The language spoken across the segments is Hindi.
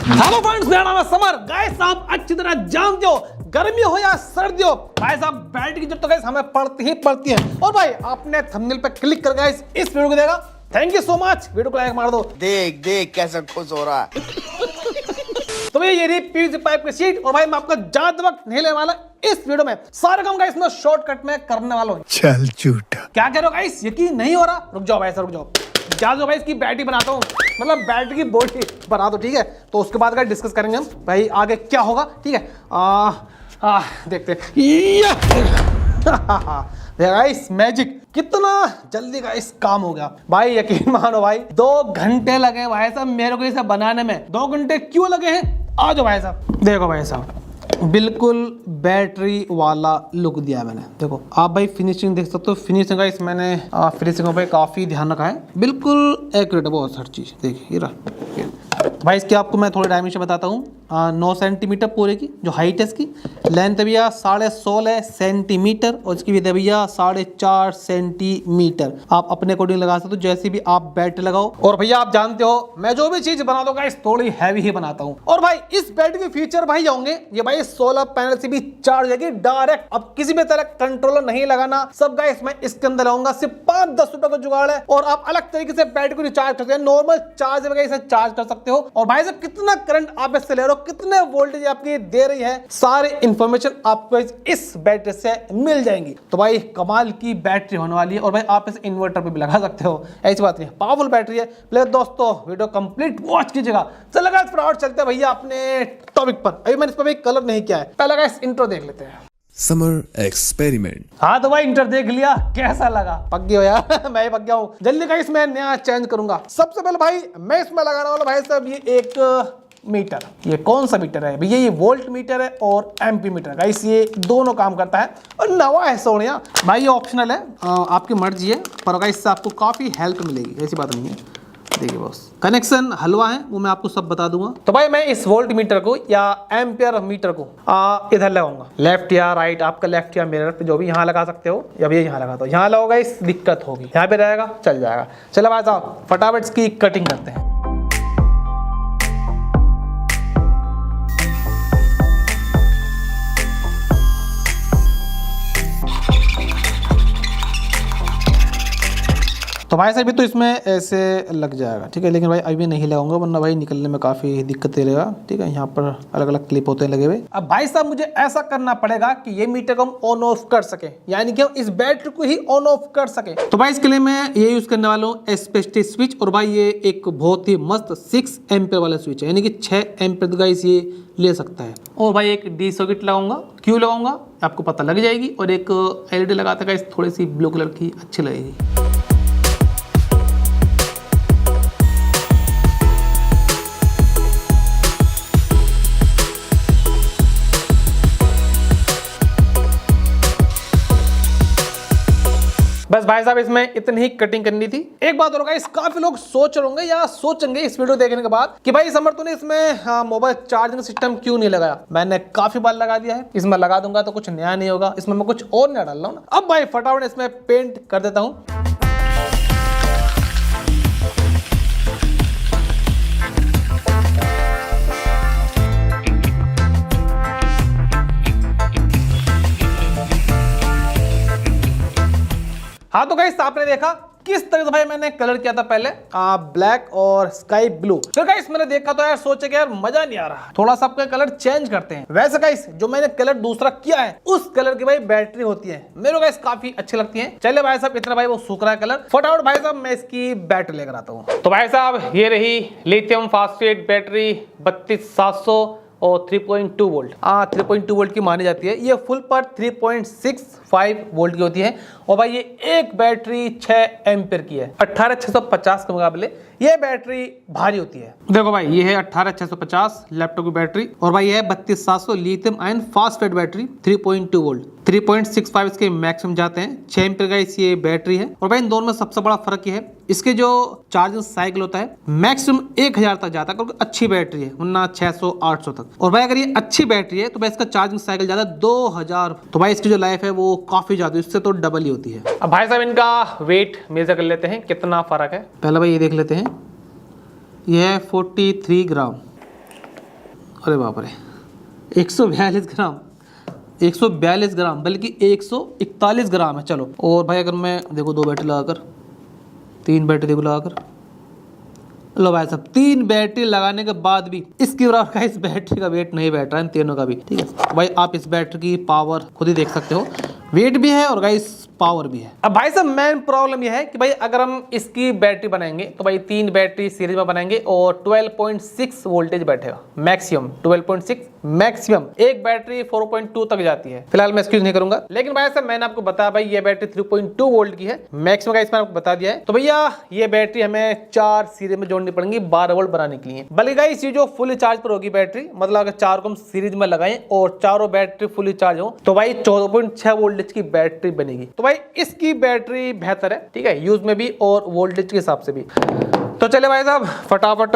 हेलो फ्रेंड्स, मेरा नाम है समर। गाइस आप अच्छी तरह जानते हो, गर्मी हो या सर्दी हो, भाई साहब बैटरी की जरूरत तो गाइस हमें पड़ती ही पड़ती है। और भाई आपने थंबनेल पे क्लिक कर गाइस इस वीडियो को देखा, thank you so much. Video को लाइक मार दो। देख देख कैसे खुश हो रहा है। तो भाई ये रही पीवीसी पाइप की शीट, और भाई मैं आपका ज्यादा वक्त नहीं लेने वाला इस वीडियो में। सारे काम गाइस मैं शॉर्टकट में करने वाला हूँ। चल झूठा। क्या कह रहे हो गाइस, यकीन नहीं हो रहा? रुक जाओ भाई, रुक जाओ। जा दो भाई, इसकी बैटरी बनाता हूँ, मतलब बैटरी की बॉडी बना दो, ठीक है। तो उसके बाद का डिस्कस करेंगे हम भाई आगे क्या होगा, ठीक है। देखते गाइस मैजिक कितना जल्दी गाइस काम हो गया भाई। यकीन मानो भाई 2 घंटे लगे भाई साहब मेरे को इसे बनाने में। 2 घंटे क्यों लगे हैं? आ जाओ भाई साहब, देखो भाई साहब बिल्कुल बैटरी वाला लुक दिया मैंने। देखो आप भाई फिनिशिंग देख सकते हो। फिनिशिंग का इस मैंने फिनिशिंग पे काफी ध्यान रखा है, बिल्कुल एक्यूरेट है बहुत हर चीज। देखिए ये रहा भाई। इसकी आपको मैं थोड़ी डायमेंशन बताता हूँ। 9 सेंटीमीटर पूरे की जो हाइट है इसकी। लेंथ है भैया 16.5 सेंटीमीटर, और इसकी विड्थ है भैया 4.5 सेंटीमीटर। आप अपने अकॉर्डिंग लगा सकते हो, जैसे भी आप बैटरी लगाओ। और भैया आप जानते हो मैं जो भी चीज बना दूंगा इस थोड़ी हैवी ही बनाता हूँ। और भाई इस बैटरी के फीचर भाई होंगे, ये भाई 16 पैनल से भी चार्ज होगी डायरेक्ट। अब किसी भी तरह कंट्रोलर नहीं लगाना, सब गाइस मैं इसके अंदर लाऊंगा। सिर्फ 5-10 रुपए का जुगाड़ है, और आप अलग तरीके से बैटरी को रिचार्ज कर सकते हैं। नॉर्मल चार्ज वगैरह इसे चार्ज कर सकते हो। और भाई साहब कितना करंट आप इससे ले रहे हो, कितने वोल्टेज आपकी दे रही है, सारे इंफॉर्मेशन आपको इस बैटरी से मिल जाएंगी। तो भाई कमाल की बैटरी होने वाली है। और भाई आप इसे इन्वर्टर पे भी लगा सकते हो, ऐसी बात नहीं, पावरफुल बैटरी है। प्लीज दोस्तों वीडियो कंप्लीट वॉच कीजिएगा। चलो गाइस फिर और चलते हैं भैया अपने टॉपिक पर। अभी मैंने इस पर भी कलर नहीं किया है। पहले गाइस इंट्रो देख लेते हैं। Summer experiment. हाँ तो भाई इंटर देख लिया, कैसा लगा? पक गया हो यार मैं ही पक गया हूँ। जल्दी गाइस मैं नया चेंज करूंगा। सबसे पहले भाई मैं इसमें लगाने वाला भाई साहब ये एक मीटर। ये कौन सा मीटर है भैया? ये वोल्ट मीटर है और एम्पी मीटर। गाइस ये दोनों काम करता है, और नवा है सोनिया भाई। ये ऑप्शनल है, आपकी मर्जी है, पर गाइस इससे आपको काफी हेल्प मिलेगी, ऐसी बात नहीं है। देखिए बॉस कनेक्शन हलवा है, वो मैं आपको सब बता दूंगा। तो भाई मैं इस वोल्ट मीटर को या एम्पियर मीटर को इधर लगाऊंगा। लेफ्ट या राइट, आपका लेफ्ट या मिरर पे जो भी यहाँ लगा सकते हो, या भैया यहाँ लगा दो। यहाँ लगाओगे इस दिक्कत होगी, यहाँ पे रहेगा चल जाएगा। चलो भाई साहब फटाफट इसकी कटिंग करते हैं। तो भाई साहब भी तो इसमें ऐसे लग जाएगा, ठीक है। लेकिन भाई अभी नहीं लगाऊंगा, वरना भाई निकलने में काफ़ी दिक्कत दे रहेगा, ठीक है। यहाँ पर अलग अलग क्लिप होते हैं लगे हुए। अब भाई साहब मुझे ऐसा करना पड़ेगा कि ये मीटर को हम ऑन ऑफ कर सके, यानी कि हम इस बैटरी को ही ऑन ऑफ कर सके। तो भाई इसके लिए मैं ये यूज करने वाला हूँ एसपीएसटी स्विच। और भाई ये एक बहुत ही मस्त 6 एम्पियर वाला स्विच है, यानी कि 6 एम्पियर गाइस ये ले सकता है। और भाई एक डी सॉकेट लगाऊंगा। क्यों लगाऊंगा आपको पता लग जाएगी। और एक एलईडी लगाता है थोड़ी सी ब्लू कलर की, अच्छी लगेगी। बस भाई साहब इसमें इतनी ही कटिंग करनी थी। एक बात और गाइस, काफी लोग सोच रहे होंगे या सोचेंगे इस वीडियो देखने के बाद कि भाई समर तूने इसमें मोबाइल चार्जिंग सिस्टम क्यों नहीं लगाया? मैंने काफी बार लगा दिया है, इसमें लगा दूंगा तो कुछ नया नहीं होगा, इसमें मैं कुछ और नया डाल रहा हूँ ना। अब भाई फटाफट इसमें पेंट कर देता हूँ। हाँ तो गाइस आपने देखा किस तरह से भाई मैंने कलर किया था पहले ब्लैक और स्काई ब्लू। फिर गाइस मैंने देखा तो यार सोचे कि यार मजा नहीं आ रहा, थोड़ा सा आपका कलर चेंज करते हैं। वैसे गाइस जो मैंने कलर दूसरा किया है उस कलर की भाई बैटरी होती है, मेरे को गाइस काफी अच्छी लगती है। चले भाई साहब इतना भाई वो सूख रहा है कलर, फटाफट भाई साहब मैं इसकी बैटरी लेकर आता हूँ। तो भाई साहब ये रही लिथियम फॉस्फेट बैटरी 32700 और 3.2 वोल्ट। 3.2 वोल्ट की मानी जाती है। ये फुल पर 3.65 वोल्ट की होती है। और भाई ये एक बैटरी 6 एम्पियर की है। 18650 के मुकाबले ये बैटरी भारी होती है। देखो भाई ये है 18650 लैपटॉप की बैटरी, और भाई ये है 32700 lithium ion phosphate battery 3.2 volt. 3.65 इसके मैक्सिमम जाते हैं। 6 एम्पियर का इस ये बैटरी है। और भाई इन दोनों में सबसे बड़ा फर्क ये है, इसके जो चार्जिंग साइकिल होता है मैक्सिमम 1000 तक जाता है, क्योंकि अच्छी बैटरी है, वरना 600-800 तक। और भाई अगर ये अच्छी बैटरी है तो भाई इसका चार्जिंग साइकिल ज्यादा 2000, तो भाई इसकी जो लाइफ है वो काफी ज्यादा, इससे तो डबल ही होती है। अब भाई साहब इनका वेट मेजर कर लेते हैं, कितना फर्क है। पहले भाई ये देख लेते हैं, ये है 43 ग्राम। अरे बाप रे, 142 ग्राम, 142 ग्राम बल्कि 141 ग्राम है। चलो, और भाई अगर मैं देखो 2 बैटरी लगाकर, 3 बैटरी देखो लगाकर, लो भाई साहब 3 बैटरी लगाने के बाद भी इसकी बराबर का इस बैटरी का वेट नहीं बैठ रहा है इन तीनों का भी, ठीक है भाई। आप इस बैटरी की पावर खुद ही देख सकते हो, वेट भी है और गाइस पावर भी है। अब भाई साहब मेन प्रॉब्लम यह है कि भाई अगर हम इसकी बैटरी बनाएंगे तो भाई 3 बैटरी सीरीज में बनाएंगे और 12.6 वोल्टेज बैठेगा मैक्सिमम, 12.6 मैक्सिमम। एक बैटरी 4.2 तक जाती है। फिलहाल मैं इसकी यूज नहीं करूंगा, लेकिन भाई साहब मैंने आपको बताया भाई ये बैटरी 3.2 वोल्ट की है मैक्सिमम का, इसमें आपको बता दिया है। तो भैया ये बैटरी हमें 4 सीरीज में जोड़नी पड़ेगी 12 वोल्ट बनाने के लिए। बल्कि गाइस ये जो फुल चार्ज पर होगी बैटरी, मतलब अगर 4 को हम सीरीज में लगाएं और चारों बैटरी फुली चार्ज हो तो भाई 14.6 वोल्टेज की बैटरी बनेगी। तो भाई इसकी बैटरी बेहतर है, ठीक है, यूज में भी और वोल्टेज के हिसाब से भी। तो चले भाई साहब फटाफट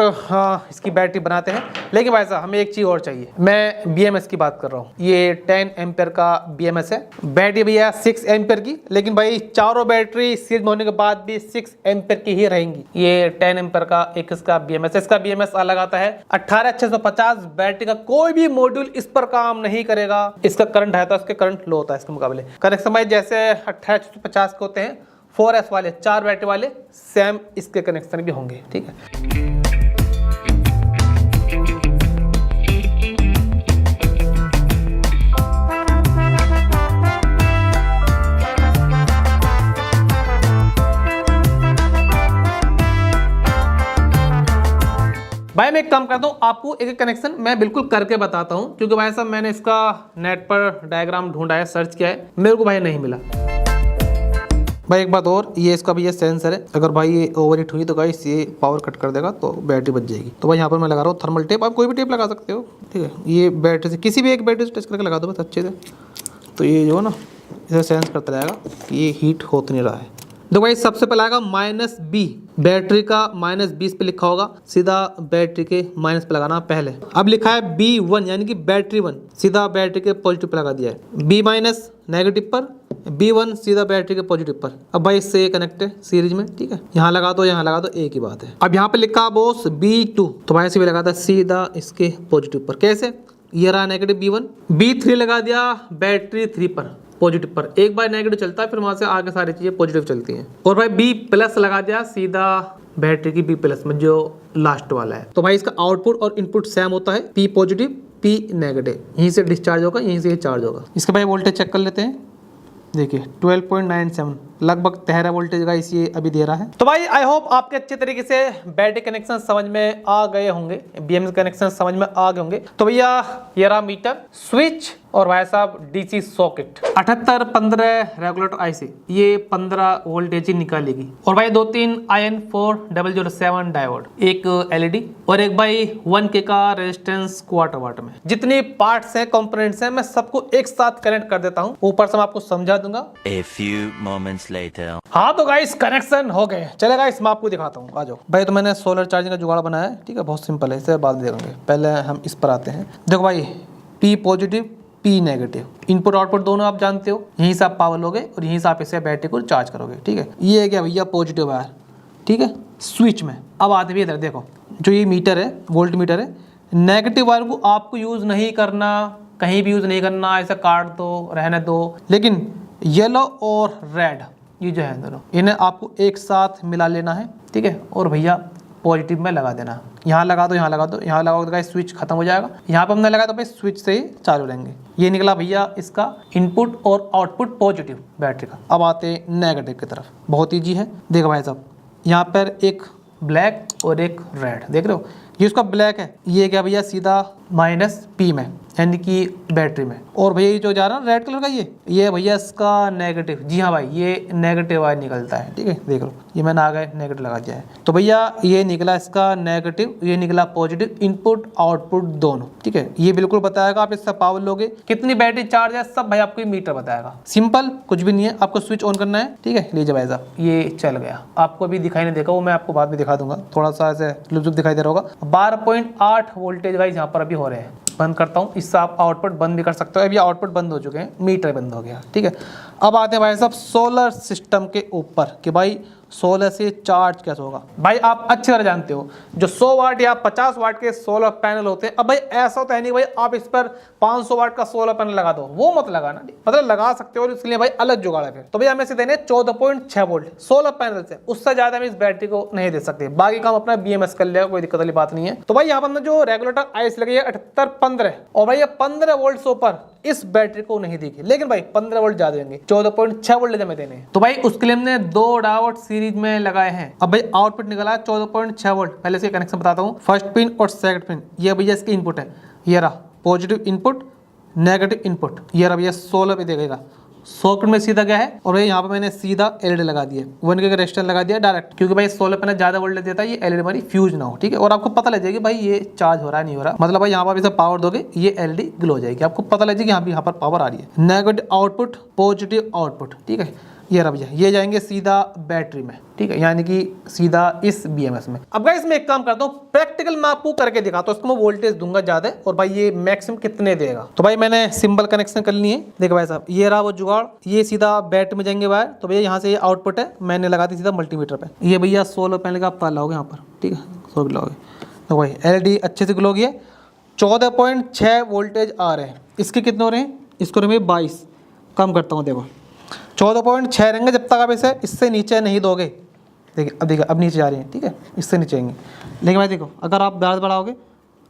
इसकी बैटरी बनाते हैं। लेकिन भाई साहब हमें एक चीज और चाहिए, मैं BMS की बात कर रहा हूँ। ये 10 एम्पियर का BMS है, बैटरी भैया 6 एम्पियर की, लेकिन भाई चारों बैटरी सीरीज में होने के बाद भी 6 एम्पियर की ही रहेंगी। ये 10 एम्पियर का एक इसका BMS है, इसका BMS अलग आता है 18650। बैटरी का कोई भी मॉड्यूल इस पर काम नहीं करेगा। इसका करंट है तो इसके करंट लो होता है इसके मुकाबले। कनेक्शन भाई जैसे 18650 के होते हैं 4S वाले 4 बैटरी वाले, सेम इसके कनेक्शन भी होंगे, ठीक है। भाई मैं एक काम करता हूँ, आपको एक कनेक्शन मैं बिल्कुल करके बताता हूँ, क्योंकि भाई साहब मैंने इसका नेट पर डायग्राम ढूंढा है, सर्च किया है, मेरे को भाई नहीं मिला। भाई एक बात और, ये इसका भी ये सेंसर है, अगर भाई ये ओवर हीट हुई तो गाइस ये पावर कट कर देगा तो बैटरी बच जाएगी। तो भाई यहाँ पर मैं लगा रहा हूँ थर्मल टेप, आप कोई भी टेप लगा सकते हो, ठीक है। ये बैटरी से किसी भी एक बैटरी से टच करके लगा दो बस अच्छे से, तो ये जो है ना इसे सेंस करता रहेगा कि ये हीट हो तो नहीं रहा है। देखो भाई सबसे पहले आएगा -B, बैटरी का -20 पे लिखा होगा, सीधा बैटरी के माइनस पे लगाना पहले। अब लिखा है B1 यानी कि बैटरी 1, सीधा बैटरी के पॉजिटिव पे लगा दिया है। B- नेगेटिव पर, B1 सीधा बैटरी के पॉजिटिव पर। अब भाई इससे कनेक्ट है सीरीज में, ठीक है, यहाँ लगा दो यहाँ लगा दो, एक ही बात है। अब यहाँ पे लिखा बॉस B2, तो भाई से भी लगा था सीधा इसके पॉजिटिव पर। कैसे, ये रहा नेगेटिव B1, B3 लगा दिया बैटरी 3 पर पॉजिटिव पर। एक बार नेगेटिव चलता है फिर वहां से आगे सारी चीजें पॉजिटिव चलती हैं। और भाई B+ लगा दिया सीधा बैटरी की B+ में जो लास्ट वाला है। तो भाई इसका आउटपुट और इनपुट सेम होता है, P पॉजिटिव P नेगेटिव, यहीं से डिस्चार्ज होगा यहीं से चार्ज होगा। इसका भाई वोल्टेज चेक कर लेते हैं, देखिए 12.97 लगभग 13 वोल्टेज का इसी अभी दे रहा है। तो भाई आई होप आपके अच्छे तरीके से बैटरी कनेक्शन समझ में आ गए होंगे, BMS कनेक्शन समझ में आ गए होंगे। तो भैया ये रहा मीटर, स्विच और भाई साहब DC सॉकेट, 7815 रेगुलेटर IC, ये 15 वोल्टेज ही निकालेगी। और भाई 2-3 IN4007 डायोड, एक LED और एक भाई 1K का रेजिस्टेंस क्वार्टर वाट में। जितनी पार्ट्स हैं कंपोनेंट्स हैं मैं सबको एक साथ कनेक्ट कर देता हूँ, ऊपर से मैं आपको समझा दूंगा। A few moments later. हाँ तो गाइस कनेक्शन हो गए, चले गाइस मैं आपको दिखाता हूँ, आ जाओ भाई। तो मैंने सोलर चार्जिंग का जुगाड़ बनाया है, ठीक है, बहुत सिंपल है, इसे बाद में देखेंगे। पहले हम इस पर आते हैं। देखो भाई P positive P negative, input output दोनों आप जानते हो, यहीं से आप पावर लोगे और यहीं से आप इसे बैटरी को चार्ज करोगे, ठीक है। ये है क्या भैया पॉजिटिव वायर, ठीक है, स्विच में। अब आते भी इधर देखो, जो ये मीटर है वोल्ट मीटर है, नेगेटिव वायर को आपको यूज नहीं करना, कहीं भी यूज नहीं करना, ऐसे काट दो रहने दो। लेकिन येलो और रेड ये जो है दोनों, इन्हें आपको एक साथ मिला लेना है, ठीक है। और भैया पॉजिटिव में लगा देना, यहाँ लगा दो यहाँ लगा दो, यहाँ लगाओगे तो गाइस स्विच खत्म हो जाएगा। यहाँ पे हमने लगाया तो भाई स्विच से ही चालू रहेंगे। ये निकला भैया इसका इनपुट और आउटपुट पॉजिटिव बैटरी का। अब आते हैं नेगेटिव की तरफ, बहुत ईजी है। देखो भाई साहब यहाँ पर एक ब्लैक और एक रेड, देख रहे हो, ये उसका ब्लैक है, ये क्या भैया सीधा -P में यानी कि बैटरी में। और भैया ये जो जा रहा है रेड कलर का, ये भैया इसका नेगेटिव, जी हाँ भाई ये नेगेटिव वायर निकलता है, ठीक है, देख लो ये मैंने आगे नेगेटिव लगा दिया है। तो भैया ये निकला इसका नेगेटिव, ये निकला पॉजिटिव, इनपुट आउटपुट दोनों, ठीक है। ये बिल्कुल बताएगा आप इससे पावर लोगे, कितनी बैटरी चार्ज है, सब भाई आपको मीटर बताएगा। सिंपल, कुछ भी नहीं है, आपको स्विच ऑन करना है, ठीक है। लीजिए भाई साहब ये चल गया, आपको अभी दिखाई नहीं देगा, वो मैं आपको बाद में दिखा दूंगा, थोड़ा सा ऐसे लुक दिखाई दे रहा होगा। 12.8 वोल्टेज गाइस यहाँ पर अभी हो रहे हैं। बंद करता हूँ, इससे आप आउटपुट बंद भी कर सकते हो। अभी आउटपुट बंद हो चुके हैं, मीटर बंद हो गया, ठीक है। अब आते हैं भाई साहब सोलर सिस्टम के ऊपर कि भाई 16 से चार्ज कैसे होगा। भाई आप अच्छी तरह जानते हो जो 100 वाट या 50 वाट के सोलर पैनल होते हैं, अब भाई ऐसा होता है नहीं भाई आप इस पर 500 वाट का सोलर पैनल लगा दो, वो मत लगाना, मतलब लगा सकते हो इसलिए भाई अलग जुगाड़ है फिर। तो भैया हमें से देने 14.6 वोल्ट सोलर पैनल से, उससे ज्यादा हम इस बैटरी को नहीं दे सकते, बाकी काम अपना BMS कर लिया, कोई दिक्कत वाली बात नहीं है। तो भाई यहाँ पर जो रेगुलेटर आईसी लगी है 7815 और भाई ये 15 वोल्ट से ऊपर इस बैटरी को नहीं देगी, लेकिन भाई 15 वोल्ट ज्यादा देंगे, 14.6 वोल्ट हमें देने हैं। तो भाई उसके लिए हमने 2 डायोड सीरीज में लगाए हैं। अब भाई आउटपुट निकला है 14.6 वोल्ट। पहले से कनेक्शन बताता हूँ, फर्स्ट पिन और सेकंड पिन, ये भैया इसकी इनपुट है, ये रहा पॉजिटिव इनपुट नेगेटिव इनपुट, ये रहा भैया 16 पे देगा, सॉकेट में सीधा गया है। और भाई यहाँ पे मैंने सीधा एलईडी लगा दिया, 1 के रेजिस्टर लगा दिया डायरेक्ट, क्योंकि भाई 16 पे ज्यादा वोल्टेज देता है, ये एलईडी हमारी फ्यूज ना हो, ठीक है। और आपको पता लग जाएगी भाई ये चार्ज हो रहा है नहीं हो रहा, मतलब भाई यहाँ पर इसे पावर दोगे ये एलईडी ग्लो हो जाएगी, आपको पता लग जाएगी यहाँ पर पावर आ रही है। नेगेटिव आउटपुट पॉजिटिव आउटपुट, ठीक है, ये रहा भैया, ये जाएंगे सीधा बैटरी में, ठीक है, यानी कि सीधा इस BMS में। अब गाइस मैं एक काम करता हूँ, प्रैक्टिकल मैं आपको करके दिखाता हूँ, इसको मैं वोल्टेज दूंगा ज्यादा और भाई ये मैक्सिमम कितने देगा। तो भाई मैंने सिंबल कनेक्शन कर लिए, देखो भाई साहब, ये रहा वो जुगाड़, ये सीधा बैटरी में जाएंगे वायर। तो भैया यहाँ से ये आउटपुट है, मैंने लगा दी सीधा मल्टीमीटर पे, ये भैया सोलर पैनल का आप तार लाओगे यहाँ पर, ठीक है, सोलर लाओगे तो भाई एलईडी अच्छे से ग्लो होगी। 14.6 वोल्टेज आ रहे हैं, इसके कितने हो रहे हैं, इसको रहे 22, कम करता हूँ, देखो 14.6 रहेंगे जब तक आप इसे इससे नीचे नहीं दोगे। देखिए अब देखिए अब नीचे जा रही है, ठीक है, इससे नीचे आएंगे। लेकिन भाई देखो अगर आप ब्याज बढ़ाओगे,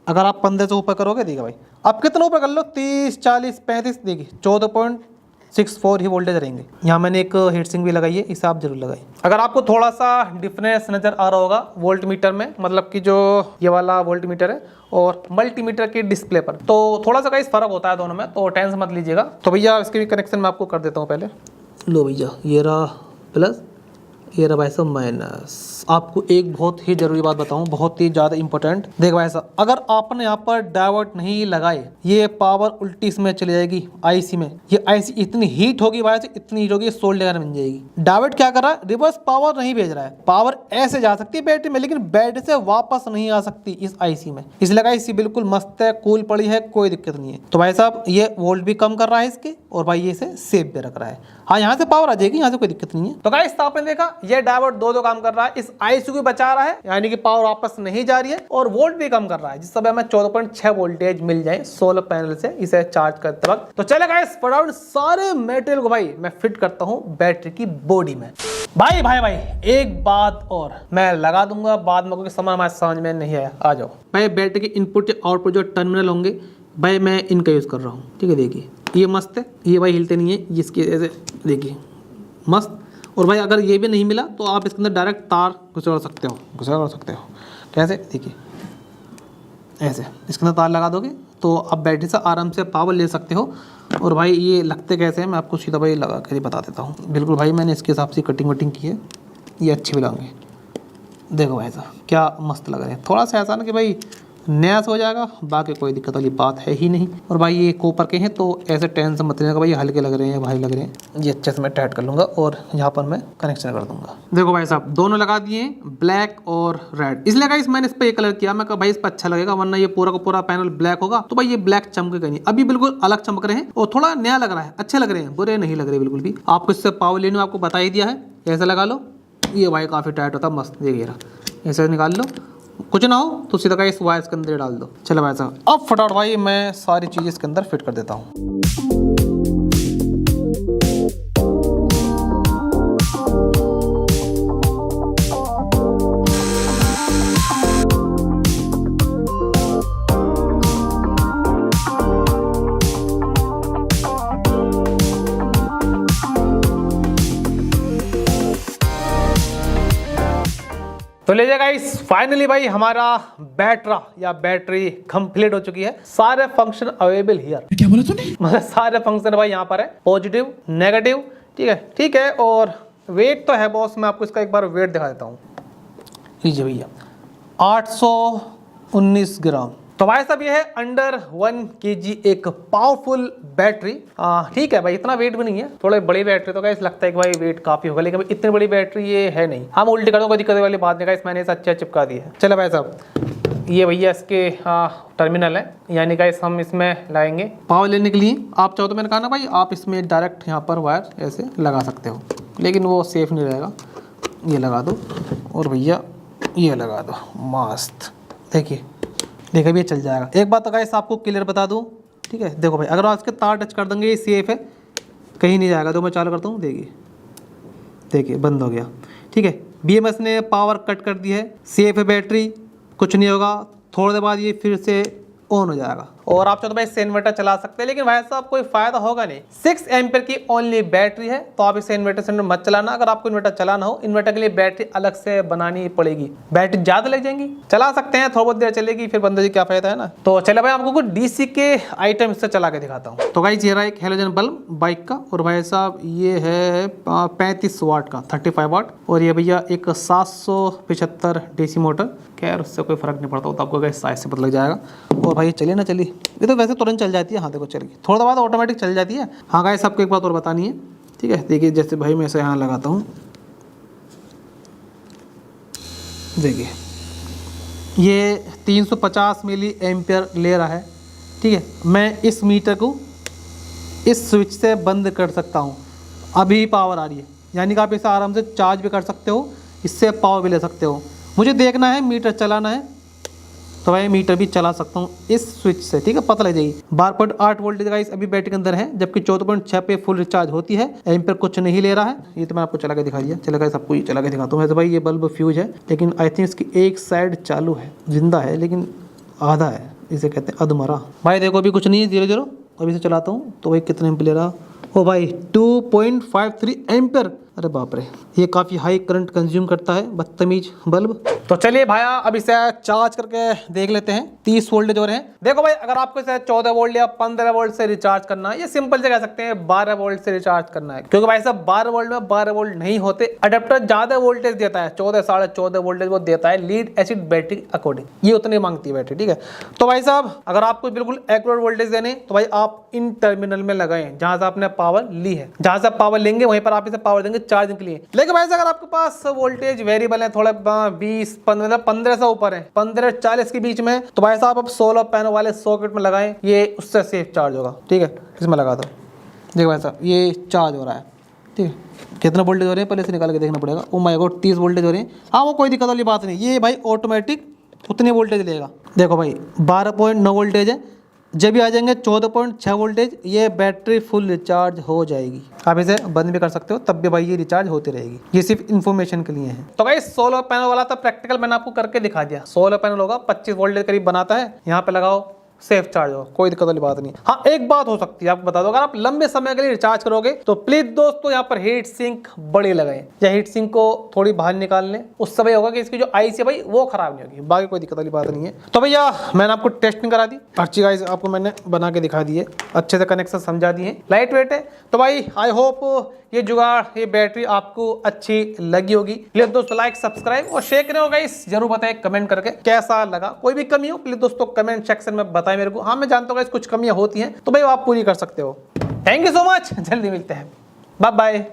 अगर आप 15 से ऊपर करोगे, देखिए भाई आप कितना ऊपर कर लो, 30 40 35, देखिए 14.64 ही वोल्टेज रहेंगे। यहाँ मैंने एक हीट सिंक भी लगाई है, इसे आप जरूर लगाइए। अगर आपको थोड़ा सा डिफरेंस नजर आ रहा होगा वोल्ट मीटर में, मतलब कि जो ये वाला वोल्ट मीटर है और मल्टीमीटर के डिस्प्ले पर, तो थोड़ा सा कहीं फर्क होता है दोनों में, तो टेंशन मत लीजिएगा। तो भैया इसके भी कनेक्शन मैं आपको कर देता हूँ पहले। लो भैया ये रहा प्लस, ये रहा भाई साहब माइनस। आपको एक बहुत ही जरूरी बात बताऊं, बहुत ही ज्यादा इंपॉर्टेंट, देख भाई साहब, अगर आपने यहाँ पर डायोड नहीं लगाए, ये पावर उल्टी इसमें चली जाएगी आईसी में, ये आईसी इतनी हीट होगी भाई साहब, इतनी हीट होगी सोल्ड लेकर बन जाएगी। डायोड क्या कर रहा है, रिवर्स पावर नहीं भेज रहा है, पावर ऐसे जा सकती है बैटरी में, लेकिन बैटरी से वापस नहीं आ सकती इस आईसी में, इसलिए आईसी बिल्कुल मस्त है, कूल पड़ी है, कोई दिक्कत नहीं है। तो भाई साहब ये वोल्ट भी कम कर रहा है इसके, और भाई ये इसे सेफ भी रख रहा है। हाँ यहाँ से पावर आ जाएगी, यहाँ से कोई दिक्कत नहीं है। तो गाइस आपने देखा ये डायोड दो काम कर रहा है, इस आईसी को बचा रहा है, यानी कि पावर वापस नहीं जा रही है, और वोल्ट भी कम कर रहा है, जिस समय हमें 14.6 वोल्टेज मिल जाए सोलर पैनल से इसे चार्ज करते वक्त। तो चले गाइस फटाफट सारे मटेरियल को भाई मैं फिट करता हूँ बैटरी की बॉडी में। भाई भाई भाई एक बात और मैं लगा दूंगा बाद में, क्योंकि समय हमारे समझ में नहीं आया। आ जाओ भाई, बैटरी के इनपुट या आउटपुट जो टर्मिनल होंगे भाई मैं इनका यूज कर रहा हूँ, ठीक है। देखिए ये मस्त है, ये भाई हिलते नहीं है, इसके ऐसे देखिए मस्त। और भाई अगर ये भी नहीं मिला तो आप इसके अंदर डायरेक्ट तार घुसा सकते हो, कैसे, देखिए ऐसे इसके अंदर तार लगा दोगे तो आप बैटरी से आराम से पावर ले सकते हो। और भाई ये लगते कैसे हैं मैं आपको सीधा भाई लगा कर ही बता देता हूँ। बिल्कुल भाई मैंने इसके हिसाब से कटिंग वटिंग की है, ये अच्छी भी लगेंगे। देखो भाई साहब क्या मस्त लग रहे हैं, थोड़ा सा ऐसा ना कि भाई नया से हो जाएगा, बाकी कोई दिक्कत वाली बात है ही नहीं। और भाई ये कॉपर के हैं तो ऐसे टेंशन मत लेगा भाई, हल्के लग रहे हैं भाई, लग रहे हैं। ये अच्छे से मैं टाइट कर लूँगा और यहाँ पर मैं कनेक्शन कर दूंगा। देखो भाई साहब दोनों लगा दिए, ब्लैक और रेड, इसलिए गाइस मैंने इस पर एक कलर किया, मैं कहा भाई इस पर अच्छा लगेगा, वरना ये पूरा का पूरा पैनल ब्लैक होगा तो भाई ये ब्लैक चमकेगा नहीं। अभी बिल्कुल अलग चमक रहे हैं और थोड़ा नया लग रहा है, अच्छे लग रहे हैं, बुरे नहीं लग रहे बिल्कुल भी। आपको इससे पावर लेने आपको बता ही दिया है, ऐसा लगा लो, ये भाई काफ़ी टाइट होता है, मस्त। देखिए रहा, ऐसे निकाल लो, कुछ ना हो तो सीधा इस वायर के अंदर डाल दो। चलो भाई साहब अब फटाफट भाई मैं सारी चीज़ इसके अंदर फिट कर देता हूँ। तो ले जाएगा गाइस फाइनली भाई हमारा बैटरा या बैटरी कंप्लीट हो चुकी है, सारे फंक्शन अवेलेबल हियर। क्या बोला तूने? मतलब सारे फंक्शन भाई यहाँ पर है, पॉजिटिव नेगेटिव, ठीक है। और वेट तो है बॉस, मैं आपको इसका एक बार वेट दिखा देता हूँ। लीजिए भैया 819 ग्राम। तो भाई साहब ये है अंडर 1 kg एक पावरफुल बैटरी। ठीक है भाई इतना वेट भी नहीं है, थोड़े बड़ी बैटरी तो गाइस लगता है कि भाई वेट काफी होगा, लेकिन इतनी बड़ी बैटरी ये है नहीं। हम उल्टी कर दो कोई दिक्कत वाली बात नहीं गाइस, मैंने इसे अच्छा चिपका दिया है। चलो भाई साहब ये भैया इसके टर्मिनल है, यानी गाइस हम इसमें लाएंगे पावर लेने के लिए। आप चाहो तो मैंने कहा ना भाई आप इसमें डायरेक्ट यहाँ पर वायर ऐसे लगा सकते हो, लेकिन वो सेफ नहीं रहेगा। ये लगा दो और भैया ये लगा दो, मस्त। देखिए देखिए भी ये चल जाएगा। एक बात तो गाइस आपको क्लियर बता दूँ, ठीक है। देखो भाई अगर आप इसके तार टच कर देंगे ये सेफ है, कहीं नहीं जाएगा। तो मैं चालू करता हूँ, देखिए देखिए बंद हो गया, ठीक है। BMS ने पावर कट कर दी है, सेफ है बैटरी, कुछ नहीं होगा। थोड़ी देर बाद ये फिर से ऑन हो जाएगा। और आप चाहो तो भाई इससे इन्वर्टर चला सकते हैं, लेकिन भाई साहब कोई फायदा होगा नहीं। 6 एम्पियर की ओनली बैटरी है, तो आप इसे इन्वर्टर से मत चलाना। अगर आपको इन्वर्टर चलाना हो, इन्वर्टर के लिए बैटरी अलग से बनानी पड़ेगी, बैटरी ज्यादा लग जाएंगी। चला सकते हैं, थोड़ी बहुत देर चलेगी, फिर बंदे जी क्या फायदा है ना। तो चले भाई आपको कुछ DC के आइटम इससे चला के दिखाता हूँ। तो गाइस ये रहा एक हेलोजन बल्ब बाइक का, और भाई साहब ये है 35 वाट का, 35 वाट। और ये भैया एक 775 DC मोटर। खैर उससे कोई फर्क नहीं पड़ता, तो आपको गाइस साइज से पता लग जाएगा। और भाई चलिए ना, चलिए। ये तो वैसे तुरंत चल जाती है, हाँ देखो चल गई, थोड़ा बाद ऑटोमेटिक चल जाती है। हाँ गाइस आपको एक बात और बतानी है, ठीक है। देखिए जैसे भाई मैं इसे यहाँ लगाता हूँ, देखिए ये 350 मिली एम्पियर ले रहा है, ठीक है। मैं इस मीटर को इस स्विच से बंद कर सकता हूँ, अभी पावर आ रही है, यानी कि आप इसे आराम से चार्ज भी कर सकते हो, इससे पावर भी ले सकते हो। मुझे देखना है, मीटर चलाना है, तो भाई मीटर भी चला सकता हूँ इस स्विच से, ठीक है। पता लग जाएगी। 12.8 वोल्टेज गाइस अभी बैटरी के अंदर है, जबकि 14.6 पे फुल रिचार्ज होती है। एम्पियर कुछ नहीं ले रहा है। ये तो मैं आपको चला के दिखा दिया। चलो गाइस आपको ये चला के दिखाता हूँ। वैसे भाई ये बल्ब फ्यूज है, लेकिन आई थिंक इसकी एक साइड चालू है, जिंदा है, लेकिन आधा है, इसे कहते हैं अधमरा। भाई देखो अभी कुछ नहीं है, 0 अभी से चलाता हूँ तो भाई कितने एम्पियर ले रहा, ओ भाई 2.53 एम्पियर। अरे बाप रे, ये काफ़ी हाई करंट कंज्यूम करता है, बदतमीज बल्ब। तो चलिए भाया अब इसे चार्ज करके देख लेते हैं। 30 वोल्टेज हो रहे हैं। देखो भाई अगर आपको इसे 14 वोल्ट या 15 वोल्ट से रिचार्ज करना है, ये सिंपल से कह सकते हैं 12 वोल्ट से रिचार्ज करना है, क्योंकि भाई साहब 12 वोल्ट में 12 वोल्ट नहीं होते। अडेप्टर ज्यादा वोल्टेज देता है, 14 साढ़े 14 वोल्टेज वो देता है लीड एसिड बैटरी अकॉर्डिंग, ये उतनी मांगती है बैटरी, ठीक है। तो भाई साहब अगर आपको बिल्कुल एक्यूरेट वोल्टेज देने, तो भाई आप इन टर्मिनल में लगाएं जहां से आपने पावर ली है। जहां से पावर लेंगे वहीं पर आप इसे पावर देंगे चार्जिंग के लिए। लेकिन भाई अगर आपके पास वोल्टेज वेरिएबल है, थोड़ा 20 15 से ऊपर है, 15-40 के बीच में, तो भाई साहब आप सोलर पैनल वाले सॉकेट में लगाएं, ये उससे सेफ चार्ज होगा, ठीक है। इसमें लगा दो, देखो भाई साहब ये चार्ज हो रहा है, ठीक है। कितना वोल्टेज हो रहे हैं पहले से निकाल के देखना पड़ेगा। ओ माय गॉड 30 वोल्टेज हो रहे हैं। हाँ वो कोई दिक्कत वाली बात नहीं, ये भाई ऑटोमेटिक उतनी वोल्टेज लेगा। देखो भाई 12.9 वोल्टेज है, जब भी आ जाएंगे 14.6 वोल्टेज, ये बैटरी फुल रिचार्ज हो जाएगी। आप इसे बंद भी कर सकते हो, तब भी भाई ये रिचार्ज होती रहेगी। ये सिर्फ इन्फॉर्मेशन के लिए है। तो भाई सोलर पैनल वाला तो प्रैक्टिकल मैंने आपको करके दिखा दिया। सोलर पैनल होगा 25 वोल्टेज करीब बनाता है, यहाँ पे लगाओ सेफ चार्ज हो, कोई दिक्कत वाली बात नहीं। हाँ एक बात हो सकती है आपको बता दो, अगर आप लंबे समय के लिए रिचार्ज करोगे तो प्लीज दोस्तों यहाँ पर हीट सिंक बड़ी लगाएं, या हीट सिंक को थोड़ी बाहर निकाल लें। उससे भाई होगा कि इसकी जो आईसी है भाई वो खराब नहीं होगी, बाकी कोई दिक्कत वाली बात नहीं है। तो भैया मैंने आपको टेस्टिंग करा दी, अच्छी गाइस आपको मैंने बना के दिखा दी है, अच्छे से कनेक्शन समझा दिए, लाइट वेट है। तो भाई आई होप ये जुगाड़, ये बैटरी आपको अच्छी लगी होगी। प्लीज दोस्तों लाइक सब्सक्राइब और शेयर करें गाइस, जरूर बताएं कमेंट करके कैसा लगा। कोई भी कमी हो प्लीज दोस्तों कमेंट सेक्शन में बताएं मेरे को। हाँ मैं जानता हूँ गाइस कुछ कमियां होती हैं, तो भाई आप पूरी कर सकते हो। थैंक यू सो मच, जल्दी मिलते हैं, बाय बाय।